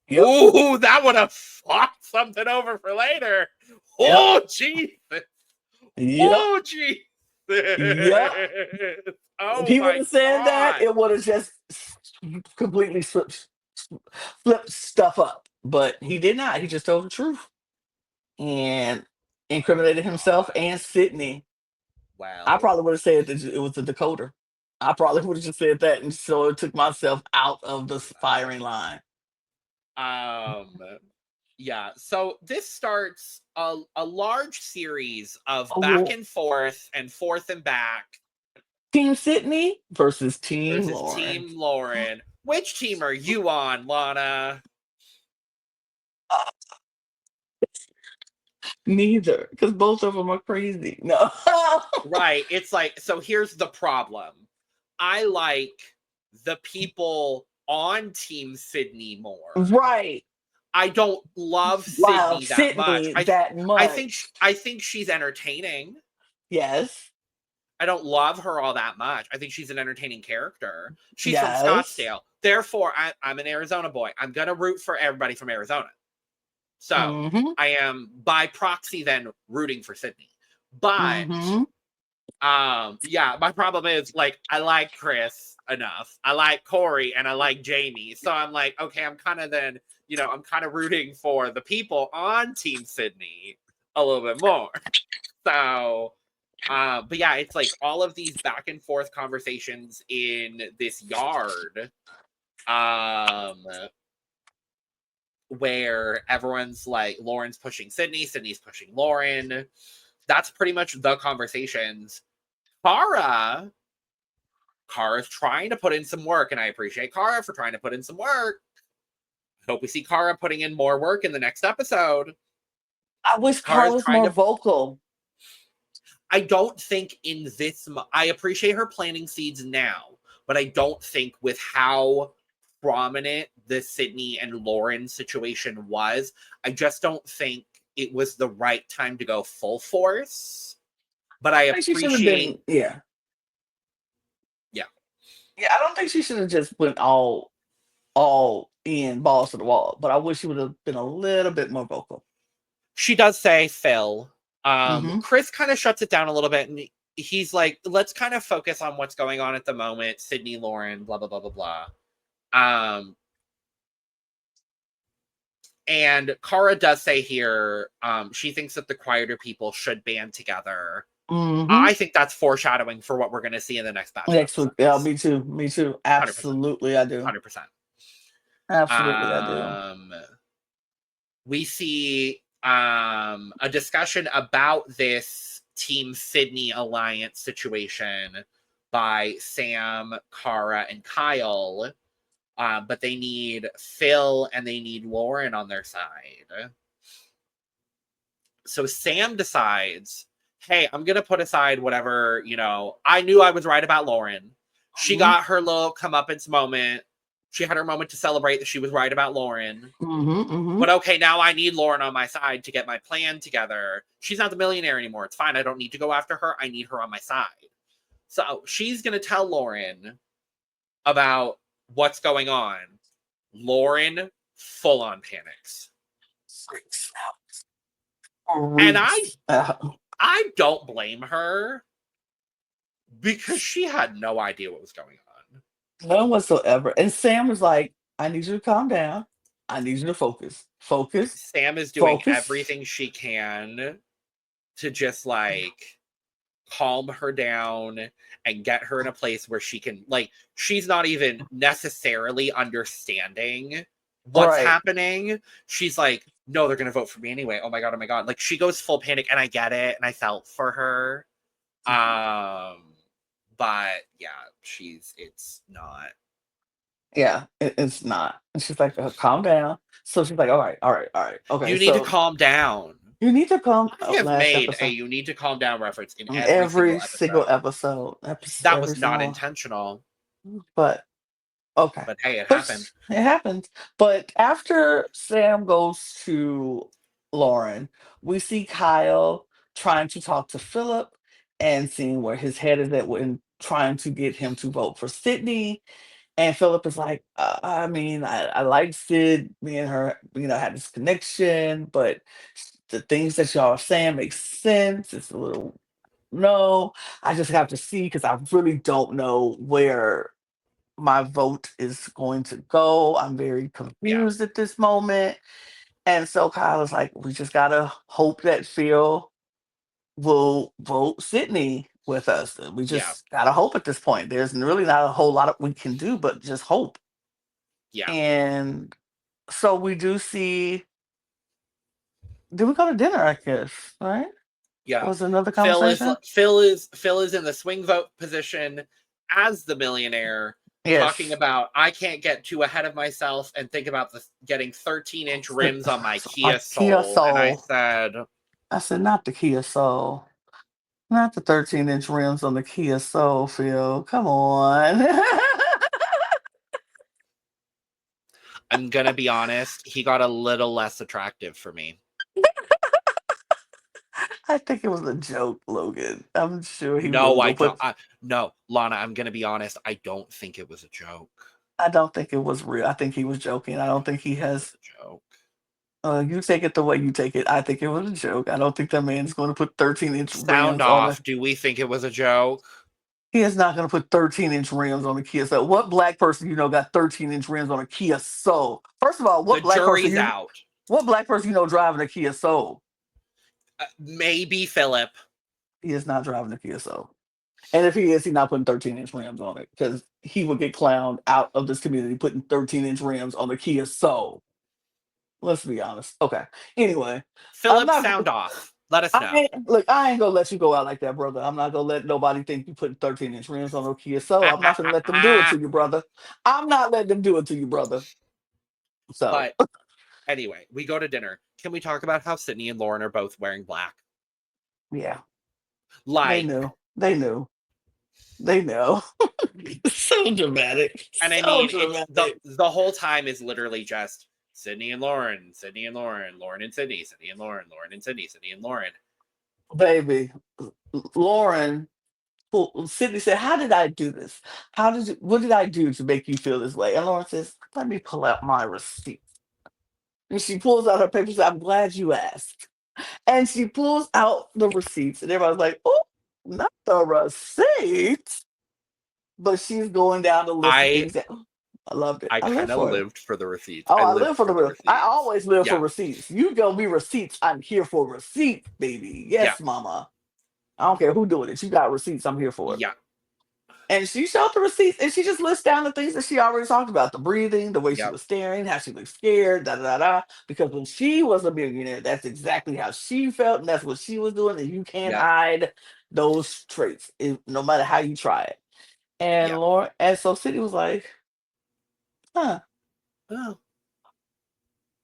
Yep. that would've fucked something over for later. Yep. Oh, Jesus. Yep. Oh, Jesus. Yep. If Oh he would my have said that, God. it would have just completely flipped stuff up. But he did not. He just told the truth and Oh incriminated himself God. and Sydney. I Well, probably would have said that it was the decoder. I probably would have just said that, and so it took myself out of the firing line. um, yeah. So this starts a large series of back Oh, and forth and back Team Sydney versus Team versus Lauren. Team Lauren. Which team are you on, Lana? Uh, Neither, because both of them are crazy. No. Right. It's like, so here's the problem. I like the people on Team Sydney more. Right. I don't love Wow, Sydney that much. Sydney that much. I think she's entertaining. Yes. I don't love her all that much. I think she's an entertaining character. She's from Yes. Scottsdale. Therefore, I'm an Arizona boy. I'm going to root for everybody from Arizona. So Mm-hmm. I am by proxy then rooting for Sydney. But Mm-hmm. yeah, my problem is like I like Chris enough. I like Corey and I like Jamie. So I'm like, okay, I'm kind of then, I'm kind of rooting for the people on Team Sydney a little bit more. So but yeah, it's like all of these back and forth conversations in this yard, where everyone's like, Lauren's pushing Sydney, Sydney's pushing Lauren. That's pretty much the conversations. Kara's trying to put in some work, and I appreciate Kara for trying to put in some work. I hope we see Kara putting in more work in the next episode. I wish Kara's Carla's trying more to vocal. I don't think in this, I appreciate her planting seeds now, but I don't think with how prominent the Sydney and Lauren situation was, I just don't think it was the right time to go full force. But I I think she should have been, appreciate, yeah. yeah. Yeah, I don't think she should have just went all in balls to the wall, but I wish she would have been a little bit more vocal. She does say Phil. Mm-hmm. Chris kind of shuts it down a little bit, and he's like, let's kind of focus on what's going on at the moment. Sydney, Lauren, blah, blah, blah, blah, blah. And Kara does say here, she thinks that the quieter people should band together. Mm-hmm. I think that's foreshadowing for what we're going to see in the next batch of Next week. Yeah, episodes. me too. Me too. 100%. Absolutely, I do. 100%. Absolutely, I do. We see a discussion about this Team Sydney alliance situation by Sam, Cara, and Kyle. But they need Phil and they need Lauren on their side. So Sam decides, hey, I'm going to put aside whatever, I knew I was right about Lauren. She got her little comeuppance moment. She had her moment to celebrate that she was right about Lauren. But okay, now I need Lauren on my side to get my plan together. She's not the millionaire anymore. It's fine. I don't need to go after her. I need her on my side. So she's going to tell Lauren about what's going on. Lauren full on panics. Freaks And out. I don't blame her because she had no idea what was going on. None whatsoever. And Sam was like, I need you to calm down. I need you to focus. Focus. Sam is doing everything she can to just calm her down and get her in a place where she can she's not even necessarily understanding what's happening. She's like, no, they're gonna vote for me anyway. Oh my god. She goes full panic, and I get it, and I felt for her. But yeah, it's not. Yeah, it's not. And she's like, calm down. So she's like, all right. Okay. You need to calm down. You need to calm. I have made a "you need to calm down" reference in every single episode. That was not intentional. But okay. But hey, it happened. It happened. But after Sam goes to Lauren, we see Kyle trying to talk to Philip and seeing where his head is at when trying to get him to vote for Sydney. And Philip is like, I mean, I like Sid. Me and her, had this connection, but the things that y'all are saying make sense. It's a little, no, I just have to see because I really don't know where my vote is going to go. I'm very confused at this moment. And so Kyle is like, we just got to hope that Phil will vote Sydney with us. We just gotta hope at this point. There's really not a whole lot we can do but just hope. Yeah. And so we do see. Did we go to dinner? I guess, right? Yeah. Was another conversation? Phil is in the swing vote position as the millionaire, talking about I can't get too ahead of myself and think about getting 13-inch rims on my Kia Soul. And I said, not the Kia Soul. Not the 13-inch rims on the Kia Soul, Phil. Come on. I'm going to be honest. He got a little less attractive for me. I think it was a joke, Logan. I'm sure he No, Lana, I'm going to be honest. I don't think it was a joke. I don't think it was real. I think he was joking. I don't think he has... a joke. You take it the way you take it. I think it was a joke. I don't think that man's going to put 13-inch rims Sound off. Do we think it was a joke? He is not going to put 13-inch rims on a Kia Soul. What black person got 13-inch rims on a Kia Soul? First of all, what black person driving a Kia Soul? Maybe Philip. He is not driving a Kia Soul. And if he is, he's not putting 13-inch rims on it because he would get clowned out of this community putting 13-inch rims on the Kia Soul. Let's be honest. Okay. Anyway. Philip, sound off. Let us know. I ain't going to let you go out like that, brother. I'm not going to let nobody think you putting 13-inch rims on a Kia Soul. I'm not going to let them do it to you, brother. I'm not letting them do it to you, brother. So. But anyway, we go to dinner. Can we talk about how Sydney and Lauren are both wearing black? Yeah. They knew. So dramatic. And I mean, the whole time is literally just Sydney and Lauren, Lauren and Sydney, Sydney and Lauren, Lauren and Sydney, Sydney and Lauren. Baby, Sydney said, how did I do this? What did I do to make you feel this way? And Lauren says, let me pull out my receipt. And she pulls out her papers. Says, I'm glad you asked. And she pulls out the receipts. And everybody's like, oh, not the receipt. But she's going down the list of things that... I loved it. I kind of lived for the receipts. Oh, I live for the receipts. I always live for receipts. You go me receipts. I'm here for receipts, baby. Yes, mama. I don't care who doing it. You got receipts. I'm here for it. Yeah. And she showed the receipts and she just lists down the things that she already talked about: the breathing, the way she Yep. was staring, how she looked scared, da da da da. Because when she was a millionaire, that's exactly how she felt, and that's what she was doing. And you can't Yep. hide those traits, no matter how you try it. And Yep. Lauren, and so City was like, huh. Oh,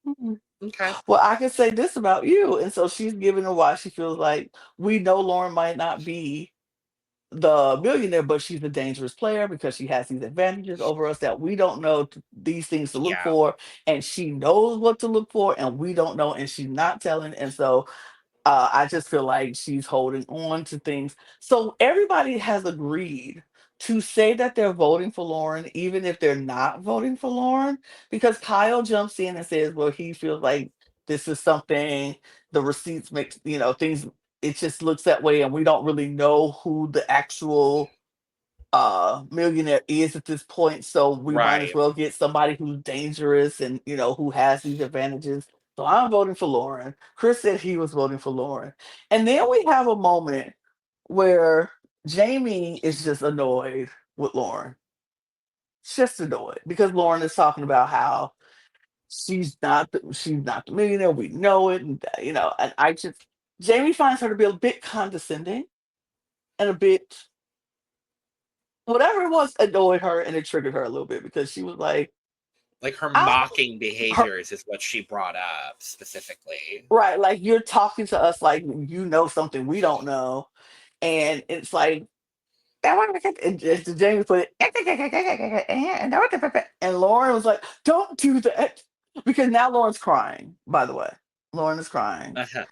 Mm-mm. okay. Well, I can say this about you. And so she's giving her why she feels like we know Lauren might not be the millionaire, but she's a dangerous player because she has these advantages over us that we don't know these things to look Yeah. for, and she knows what to look for, and we don't know, and she's not telling. And so I just feel like she's holding on to things. So everybody has agreed to say that they're voting for Lauren, even if they're not voting for Lauren, because Kyle jumps in and says, well, he feels like this is something, the receipts make, things, it just looks that way, and we don't really know who the actual millionaire is at this point, so we might as Right. well get somebody who's dangerous and who has these advantages. So I'm voting for Lauren. Chris said he was voting for Lauren. And then we have a moment where Jamie is just annoyed with Lauren. Just annoyed because Lauren is talking about how she's not the millionaire. We know it, and and I just Jamie finds her to be a bit condescending and a bit whatever it was annoyed her, and it triggered her a little bit because she was like, Like her I mocking her behaviors is what she brought up specifically. right, like you're talking to us like you know something we don't know. And it's like and just Jamie put it and Lauren was like, don't do that. Because now Lauren's crying, by the way. Lauren is crying. Uh-huh.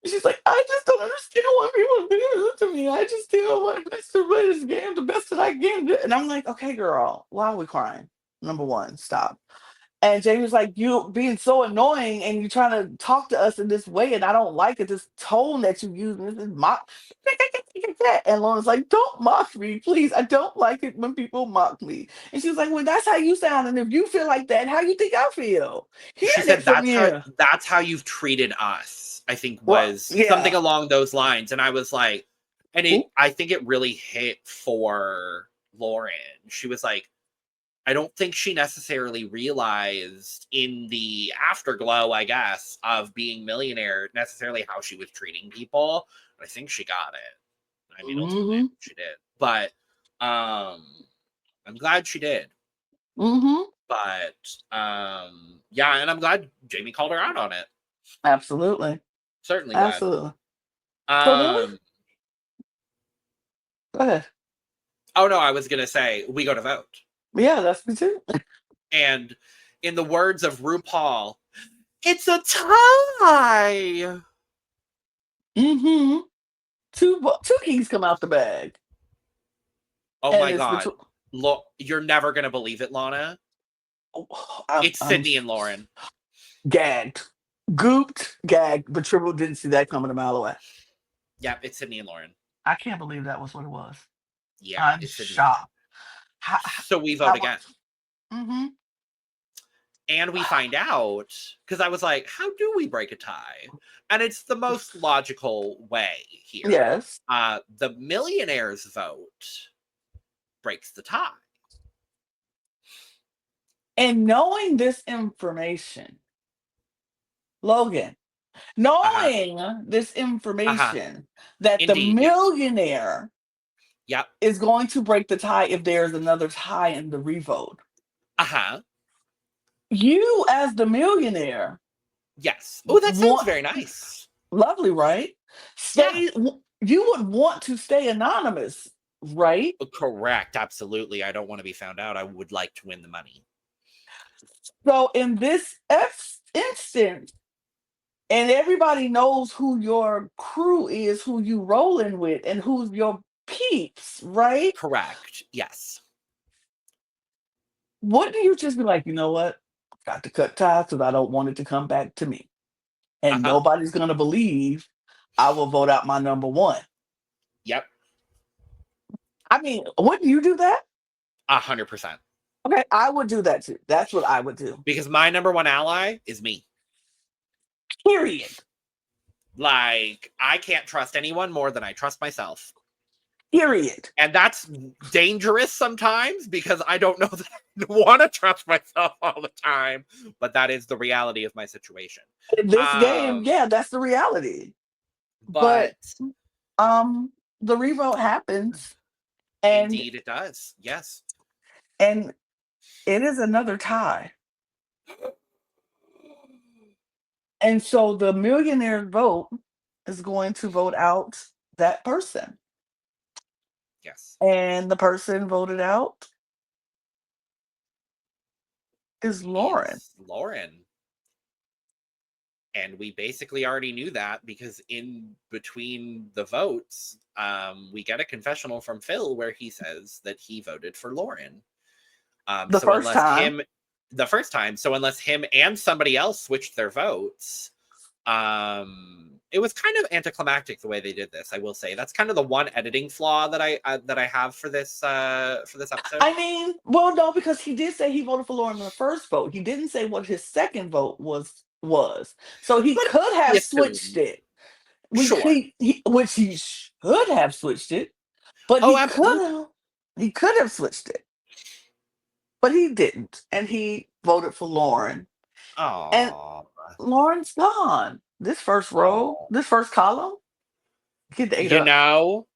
She's like, I just don't understand why people do this to me. I just feel like best to play this game the best that I can do. And I'm like, okay, girl, why are we crying? Number one, stop. And Jamie's like, you being so annoying and you trying to talk to us in this way, and I don't like it. This tone that you use, and this is mock. And Lauren's like, don't mock me, please. I don't like it when people mock me. And she's like, well, that's how you sound. And if you feel like that, how you think I feel? She Hearing it said from you. that's how you've treated us, I think Well, was something yeah. along those lines. And I was like, Ooh. I think it really hit for Lauren. She was like, I don't think she necessarily realized in the afterglow, I guess, of being millionaire necessarily how she was treating people. But I think she got it. I mean, ultimately Mm-hmm. she did. But I'm glad she did. Mm-hmm. But yeah, and I'm glad Jamie called her out on it. Absolutely. Certainly glad. Absolutely. So then Um go ahead. oh no, I was gonna say we go to vote. Yeah, that's me too. And in the words of RuPaul, it's a tie. Mm-hmm. Two keys come out the bag. Oh And my it's god. between Look, you're never gonna believe it, Lana. It's I'm Sydney and Lauren. gagged. Gooped, gagged, but Triple didn't see that coming a mile away. Yep, it's Sydney and Lauren. I can't believe that was what it was. Yeah, I'm it's Sydney and Lauren. shocked. How, So we vote how again. mm-hmm. And we find out, because I was like, how do we break a tie? And it's the most logical way here. Yes. The millionaire's vote breaks the tie. And knowing this information, Logan, Uh-huh. knowing this Uh-huh. information that the Indeed, yes. millionaire Yep. is going to break the tie if there's another tie in the revote. Uh-huh. You, as the millionaire, Yes. Oh, that sounds want very nice. lovely, right? Yeah. You would want to stay anonymous, right? Correct. Absolutely. I don't want to be found out. I would like to win the money. So in this instance, and everybody knows who your crew is, who you rolling with, and who's your peeps, right? Correct. Yes. What do you just be like, you know what? Got to cut ties because I don't want it to come back to me. And Uh-huh. nobody's gonna believe I will vote out my number one. Yep. I mean, wouldn't you do that? 100%. Okay, I would do that too. That's what I would do. Because my number one ally is me. Period. Like, I can't trust anyone more than I trust myself. Period. And that's dangerous sometimes because I don't know that I want to trust myself all the time. But that is the reality of my situation. In this game, yeah, that's the reality. But But the revote happens, and indeed it does. Yes. and it is another tie. And so the millionaire vote is going to vote out that person. Yes. And the person voted out is Lauren. Is Lauren. And we basically already knew that because in between the votes, we get a confessional from Phil where he says that he voted for Lauren. The So first unless time. him, the first time, so unless him and somebody else switched their votes, it was kind of anticlimactic the way they did this. I will say that's kind of the one editing flaw that I have for this episode. I mean, well, no, because he did say he voted for Lauren in the first vote. He didn't say what his second vote was. So he But could he have switched assumed. it. Sure. Which he should have switched it, but Oh, absolutely. he could have switched it, but he didn't, and he voted for Lauren. And Oh. Lauren's gone. This first row, Oh. this first column, get the 8 You up. know,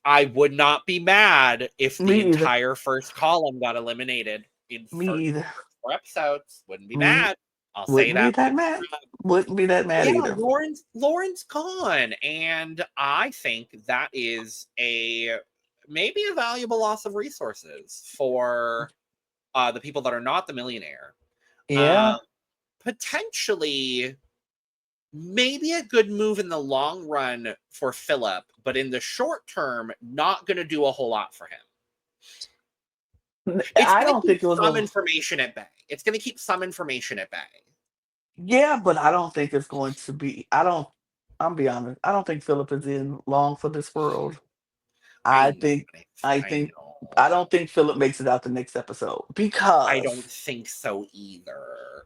I would not be mad if the Me either. entire first column got eliminated in Me either. 4 episodes. Wouldn't be Me mad. I'll say wouldn't be that. that mad. Wouldn't be that mad Yeah, either. Lauren's gone, and I think that is maybe a valuable loss of resources for the people that are not the millionaire. Yeah. Potentially, maybe a good move in the long run for Philip, but in the short term, not going to do a whole lot for him. It's I going don't to think keep it was some information at bay. It's going to keep some information at bay. Yeah, but I don't think it's going to be. I'm be honest. I don't think Philip is in long for this world. I think. I think. I don't think Philip makes it out the next episode I because. don't think so either.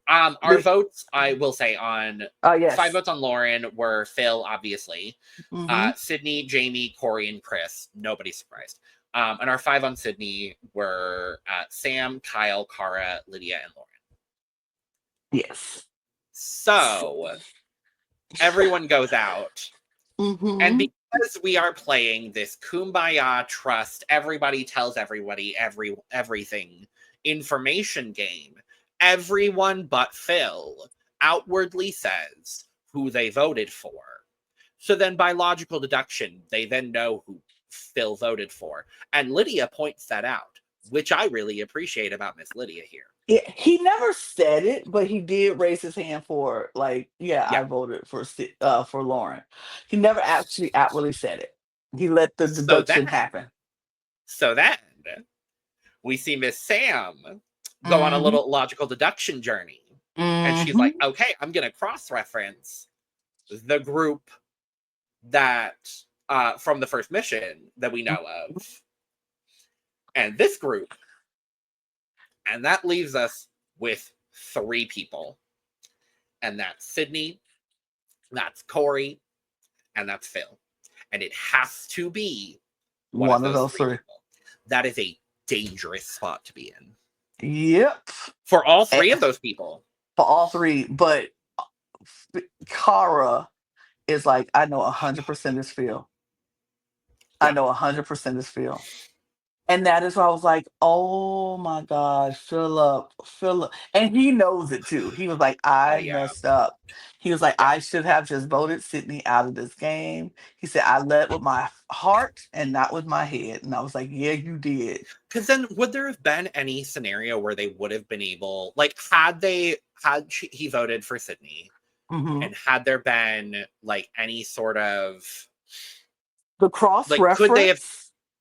Our votes, I will say, on 5 Yes. votes on Lauren were Phil, obviously, Mhm. Sydney, Jamie, Corey, and Chris. Nobody's surprised. And our 5 on Sydney were Sam, Kyle, Cara, Lydia, and Lauren. Yes. So everyone goes out. Mhm. And because we are playing this kumbaya trust, everybody tells everybody everything information game, everyone but Phil outwardly says who they voted for. So then by logical deduction, they then know who Phil voted for. And Lydia points that out, which I really appreciate about Miss Lydia here. Yeah, he never said it, but he did raise his hand for like, yeah, I Yeah. voted for Lauren. He never actually outwardly said it. He let the deduction happen. So then we see Miss Sam go on a little logical deduction journey. And she's like, okay, I'm going to cross-reference the group that from the first mission that we know of and this group. And that leaves us with 3 people. And that's Sydney, that's Corey, and that's Phil. And it has to be one of those 3 people. That is a dangerous spot to be in. Yep. For all 3 of those people. For all 3. But Cara is like, I know 100% is Phil. Yeah. I know 100% is Phil. And that is why I was like, oh my God, Philip. And he knows it too. He was like, I messed up. He was like, I should have just voted Sydney out of this game. He said, I led with my heart and not with my head. And I was like, yeah, you did. Because then would there have been any scenario where they would have been able, like, had he voted for Sydney and had there been like any sort of the cross reference?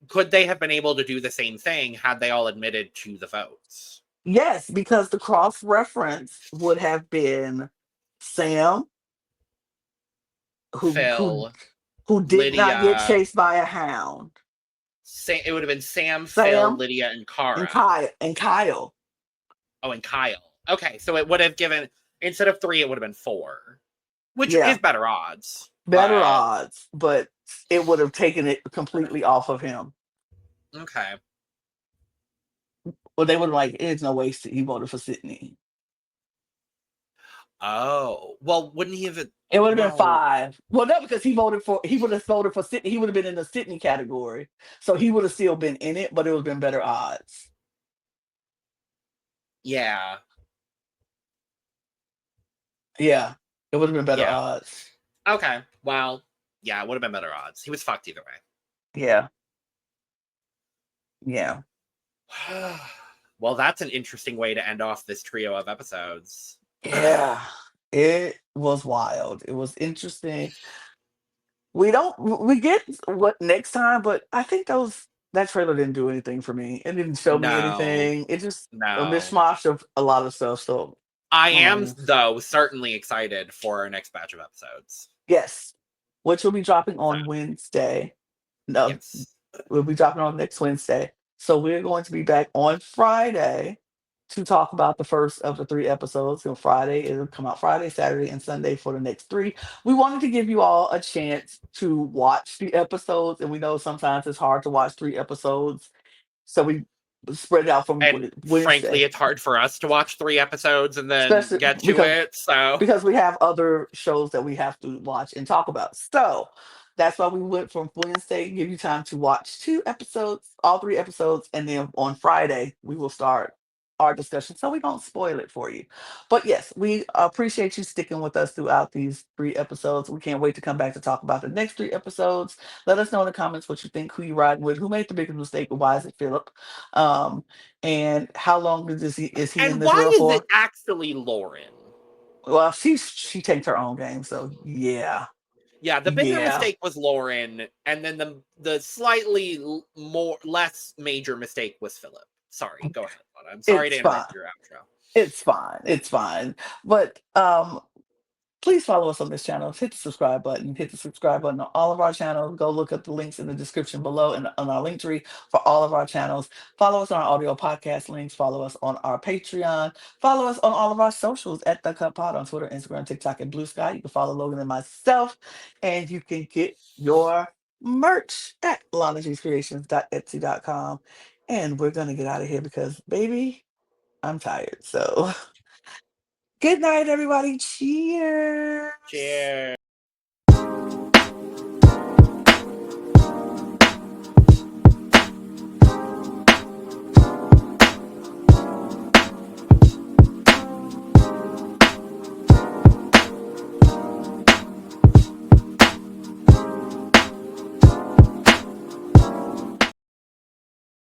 Could they have been able to do the same thing had they all admitted to the votes? Yes, because the cross reference would have been Sam, Phil, who did Lydia, not get chased by a hound. It would have been Sam, Phil, Lydia, and Cara. And Kyle. Oh, and Kyle. Okay, so it would have given, instead of 3, it would have been 4. Which is better odds. Better odds, but it would have taken it completely off of him. Okay. Well, they would have like, there's no way he voted for Sydney. Oh, well, wouldn't he have? It would have been Well, 5. Well, no, because he would have voted for Sydney. He would have been in the Sydney category. So he would have still been in it, but it would have been better odds. yeah, Yeah. It would have been better yeah. odds. Okay, well, yeah, it would have been better odds. He was fucked either Yeah. Yeah. way. Well, that's an interesting way to end off this trio of episodes. Yeah. It was wild. It was interesting. We get what next time, but I think that trailer didn't do anything for me. It didn't show me No, anything. It just a no. mishmash of a lot of stuff. So I oh my am, goodness. though, certainly excited for our next batch of episodes. Yes. Which will be dropping So, on Wednesday. No, yes. we'll be dropping on next Wednesday. So we're going to be back on Friday to talk about the first of the 3 episodes. So Friday, it'll come out Friday, Saturday, and Sunday for the next 3. We wanted to give you all a chance to watch the episodes, and we know sometimes it's hard to watch 3 episodes. So we spread it out from And frankly, Wednesday, it's hard for us to watch 3 episodes and then especially get to because it. So, we have other shows that we have to watch and talk about. So that's why we went from Wednesday, give you time to watch 2 episodes, all 3 episodes, and then on Friday we will start our discussion so we don't spoil it for you. But yes, we appreciate you sticking with us throughout these 3 episodes. We can't wait to come back to talk about the next 3 episodes. Let us know in the comments what you think, who you riding with, who made the biggest mistake, and why is it Philip? Um, and how long is he in and this why role is it for? actually Lauren? Well, she takes her own game, so yeah, Yeah, the bigger yeah, mistake was Lauren, and then the slightly more less major mistake was Philip. Sorry, go ahead, Lana. I'm sorry to it's fine, interrupt your outro. it's fine. But please follow us on this channel. Hit the subscribe button. Hit the subscribe button on all of our channels. Go look at the links in the description below and on our link tree for all of our channels. Follow us on our audio podcast links. Follow us on our Patreon. Follow us on all of our socials at The Cut Pod on Twitter, Instagram, TikTok, and Blue Sky. You can follow Logan and myself, and you can get your merch at lanagcreations.etsy.com. And we're gonna get out of here because, baby, I'm tired. So, good night, everybody. Cheers. Cheers.